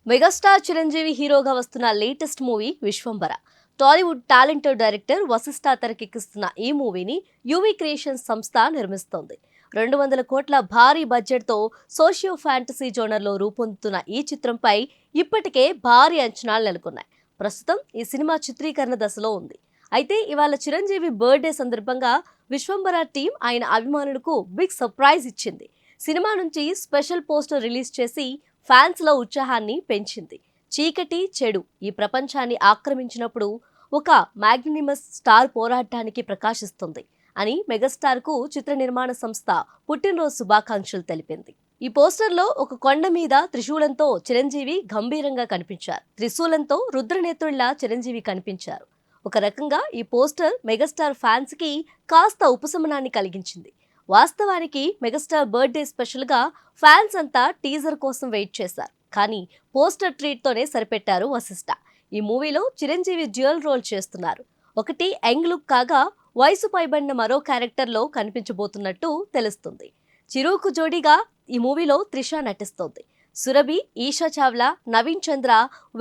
Megastar Chiranjeevi హీరోగా వస్తున్న latest movie Vishwambhara. Tollywood talented director Vassishta తెరకెక్కిస్తున్న ఈ మూవీని యువి క్రియేషన్స్ సంస్థ నిర్మిస్తోంది. 200 కోట్ల భారీ బడ్జెట్తో సోషియో ఫ్యాంటసీ జోనర్లో రూపొందుతున్న ఈ చిత్రంపై ఇప్పటికే భారీ అంచనాలు నెలకొన్నాయి. ప్రస్తుతం ఈ సినిమా చిత్రీకరణ దశలో ఉంది. అయితే ఇవాళ చిరంజీవి బర్త్డే సందర్భంగా విశ్వంబర టీం ఆయన అభిమానులకు బిగ్ సర్ప్రైజ్ ఇచ్చింది. సినిమా నుంచి స్పెషల్ పోస్టర్ రిలీజ్ చేసి ఫ్యాన్స్ లో ఉత్సాహాన్ని పెంచింది. చీకటి చెడు ఈ ప్రపంచాన్ని ఆక్రమించినప్పుడు ఒక మ్యాగ్నిమస్ స్టార్ పోరాటానికి ప్రకాశిస్తుంది అని మెగాస్టార్ కు చిత్ర నిర్మాణ సంస్థ పుట్టినరోజు శుభాకాంక్షలు తెలిపింది. ఈ పోస్టర్ లో ఒక కొండ మీద త్రిశూలంతో చిరంజీవి గంభీరంగా కనిపించారు. త్రిశూలంతో రుద్రనేత్రుల్లా చిరంజీవి కనిపించారు. ఒక రకంగా ఈ పోస్టర్ మెగాస్టార్ ఫ్యాన్స్ కి కాస్త ఉపశమనాన్ని కలిగించింది. వాస్తవానికి మెగాస్టార్ బర్త్డే స్పెషల్ గా ఫ్యాన్స్ అంతా టీజర్ కోసం వెయిట్ చేశారు. కానీ పోస్టర్ ట్రీట్ తోనే సరిపెట్టారు వశిష్ఠ. ఈ మూవీలో చిరంజీవి డ్యూయల్ రోల్ చేస్తున్నారు. ఒకటి యంగ్ లుక్ కాగా వయసు పైబడిన మరో క్యారెక్టర్ లో కనిపించబోతున్నట్టు తెలుస్తుంది. చిరుకు జోడీగా ఈ మూవీలో త్రిష నటిస్తోంది. సురభి, ఈషా చావ్లా, నవీన్ చంద్ర,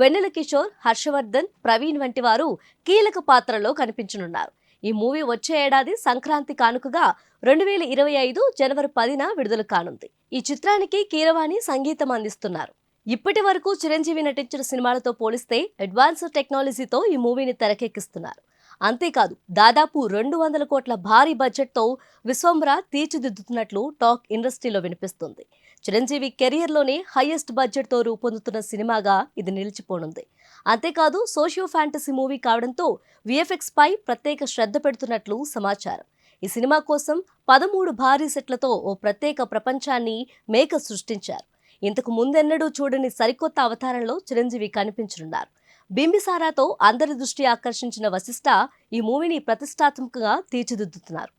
వెన్నెల కిషోర్, హర్షవర్ధన్, ప్రవీణ్ వంటి వారు కీలక పాత్రలో కనిపించనున్నారు. ఈ మూవీ వచ్చే ఏడాది సంక్రాంతి కానుకగా 2025 జనవరి 10న విడుదల కానుంది. ఈ చిత్రానికి కీరవాణి సంగీతం అందిస్తున్నారు. ఇప్పటి వరకు చిరంజీవి నటించిన సినిమాలతో పోలిస్తే అడ్వాన్స్డ్ టెక్నాలజీతో ఈ మూవీని తెరకెక్కిస్తున్నారు. అంతేకాదు దాదాపు 200 కోట్ల భారీ బడ్జెట్తో విశ్వంబర తీర్చిదిద్దుతున్నట్లు టాక్ ఇండస్ట్రీలో వినిపిస్తుంది. చిరంజీవి కెరియర్లోనే హైయెస్ట్ బడ్జెట్తో రూపొందుతున్న సినిమాగా ఇది నిలిచిపోనుంది. అంతేకాదు సోషియో ఫ్యాంటసీ మూవీ కావడంతో విఎఫ్ఎక్స్ పై ప్రత్యేక శ్రద్ధ పెడుతున్నట్లు సమాచారం. ఈ సినిమా కోసం 13 భారీ సెట్లతో ఓ ప్రత్యేక ప్రపంచాన్ని మేకర్ సృష్టించారు. ఇంతకు ముందెన్నడూ చూడని సరికొత్త అవతారంలో చిరంజీవి కనిపించనున్నారు. బింబిసారాతో అందరి దృష్టి ఆకర్షించిన వశిష్ఠ ఈ మూవీని ప్రతిష్టాత్మకంగా తీర్చిదిద్దుతున్నారు.